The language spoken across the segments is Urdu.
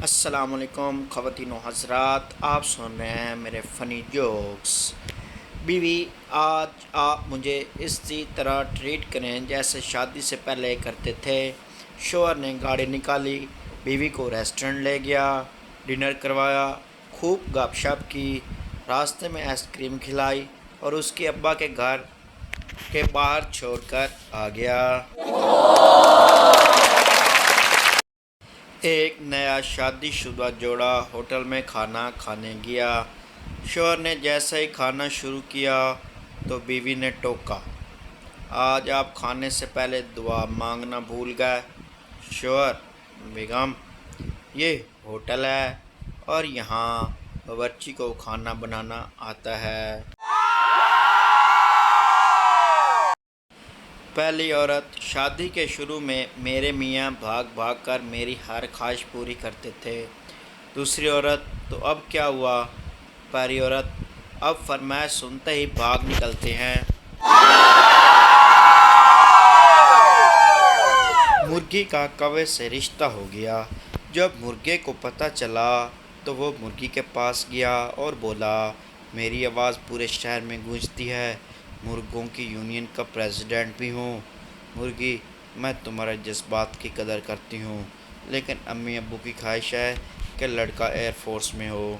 السلام علیکم خواتین و حضرات، آپ سن رہے ہیں میرے فنی جوکس۔ بیوی، آج آپ مجھے اسی طرح ٹریٹ کریں جیسے شادی سے پہلے کرتے تھے۔ شوہر نے گاڑی نکالی، بیوی کو ریسٹورنٹ لے گیا، ڈنر کروایا، خوب گپ شپ کی، راستے میں آئس کریم کھلائی اور اس کے ابا کے گھر کے باہر چھوڑ کر آ گیا۔ ایک نیا شادی شدہ جوڑا ہوٹل میں کھانا کھانے گیا۔ شوہر نے جیسے ہی کھانا شروع کیا تو بیوی نے ٹوکا، آج آپ کھانے سے پہلے دعا مانگنا بھول گئے۔ شوہر: بیگم، یہ ہوٹل ہے اور یہاں باورچی کو کھانا بنانا آتا ہے۔ پہلی عورت: شادی کے شروع میں میرے میاں بھاگ بھاگ کر میری ہر خواہش پوری کرتے تھے۔ دوسری عورت: تو اب کیا ہوا؟ پہلی عورت: اب فرمائش سنتے ہی بھاگ نکلتے ہیں۔ مرغی کا کوے سے رشتہ ہو گیا۔ جب مرغے کو پتہ چلا تو وہ مرغی کے پاس گیا اور بولا، میری آواز پورے شہر میں گونجتی ہے، مرغوں کی یونین کا پریزیڈنٹ بھی ہوں۔ مرغی: میں تمہارے جذبات کی قدر کرتی ہوں، لیکن امی ابو کی خواہش ہے کہ لڑکا ایئر فورس میں ہو۔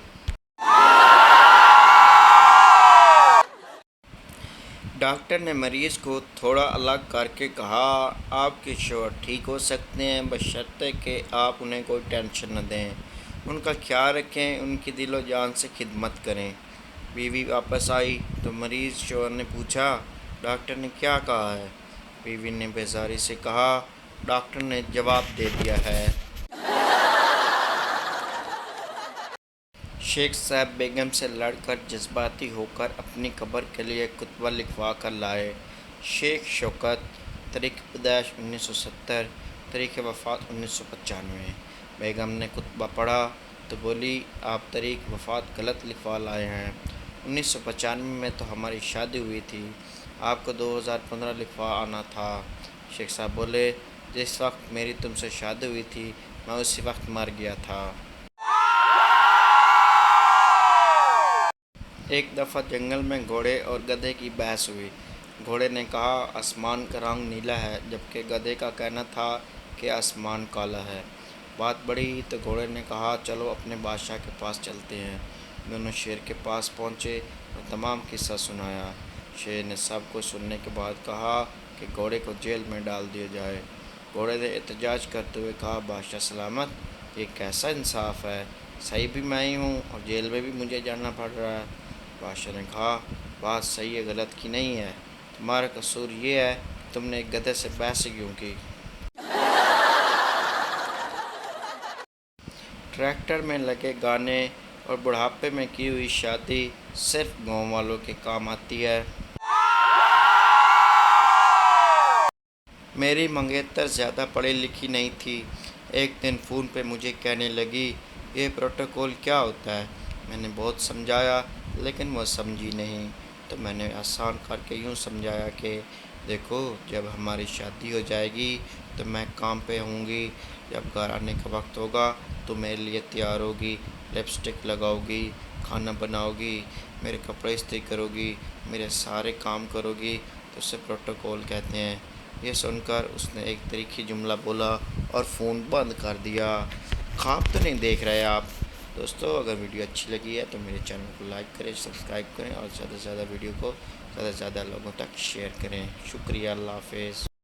ڈاکٹر نے مریض کو تھوڑا الگ کر کے کہا، آپ کے شوہر ٹھیک ہو سکتے ہیں بشرطے کہ آپ انہیں کوئی ٹینشن نہ دیں، ان کا خیال رکھیں، ان کی دل و جان سے خدمت کریں۔ بیوی واپس آئی تو مریض شوہر نے پوچھا، ڈاکٹر نے کیا کہا ہے؟ بیوی نے بیزاری سے کہا، ڈاکٹر نے جواب دے دیا ہے۔ شیخ صاحب بیگم سے لڑ کر جذباتی ہو کر اپنی قبر کے لیے خطبہ لکھوا کر لائے۔ شیخ شوکت: تاریخ پیدائش 1970، تاریخ وفات 1995۔ بیگم نے خطبہ پڑھا تو بولی، آپ تاریخ وفات غلط لکھوا لائے ہیں، 1995 میں تو ہماری شادی ہوئی تھی، آپ کو 2015 لکھوا آنا تھا۔ شیخ صاحب بولے، جس وقت میری تم سے شادی ہوئی تھی میں اسی وقت مر گیا تھا۔ ایک دفعہ جنگل میں گھوڑے اور گدھے کی بحث ہوئی۔ گھوڑے نے کہا، آسمان کا رنگ نیلا ہے، جبکہ گدھے کا کہنا تھا کہ آسمان کالا ہے۔ بات بڑھی تو گھوڑے نے کہا، چلو اپنے بادشاہ کے پاس چلتے ہیں۔ دونوں شیر کے پاس پہنچے اور تمام قصہ سنایا۔ شیر نے سب کچھ سننے کے بعد کہا کہ گھوڑے کو جیل میں ڈال دیا جائے۔ گھوڑے نے احتجاج کرتے ہوئے کہا، بادشاہ سلامت، یہ کیسا انصاف ہے، صحیح بھی میں ہی ہوں اور جیل میں بھی مجھے جانا پڑ رہا ہے۔ بادشاہ نے کہا، بات صحیح ہے غلط کی نہیں ہے، تمہارا قصور یہ ہے کہ تم نے ایک گدھے سے بحث کیوں کی۔ ٹریکٹر میں لگے گانے اور بڑھاپے میں کی ہوئی شادی صرف گاؤں والوں کے کام آتی ہے۔ میری منگیتر زیادہ پڑھی لکھی نہیں تھی، ایک دن فون پہ مجھے کہنے لگی، یہ پروٹوکول کیا ہوتا ہے؟ میں نے بہت سمجھایا لیکن وہ سمجھی نہیں، تو میں نے آسان کر کے یوں سمجھایا کہ دیکھو، جب ہماری شادی ہو جائے گی تو میں کام پہ ہوں گی، جب گھر آنے کا وقت ہوگا تو میرے لیے تیار ہوگی، لپسٹک لگاؤ گی، کھانا بناؤ گی، میرے کپڑے استری کرو گی، میرے سارے کام کرو گی، تو اسے پروٹوکول کہتے ہیں۔ یہ سن کر اس نے ایک تاریخی جملہ بولا اور فون بند کر دیا۔ خواب تو نہیں دیکھ رہے آپ؟ دوستو، اگر ویڈیو اچھی لگی ہے تو میرے چینل کو لائک کریں، سبسکرائب کریں اور زیادہ سے زیادہ ویڈیو کو زیادہ سے زیادہ لوگوں تک شیئر کریں۔ شکریہ، اللہ حافظ۔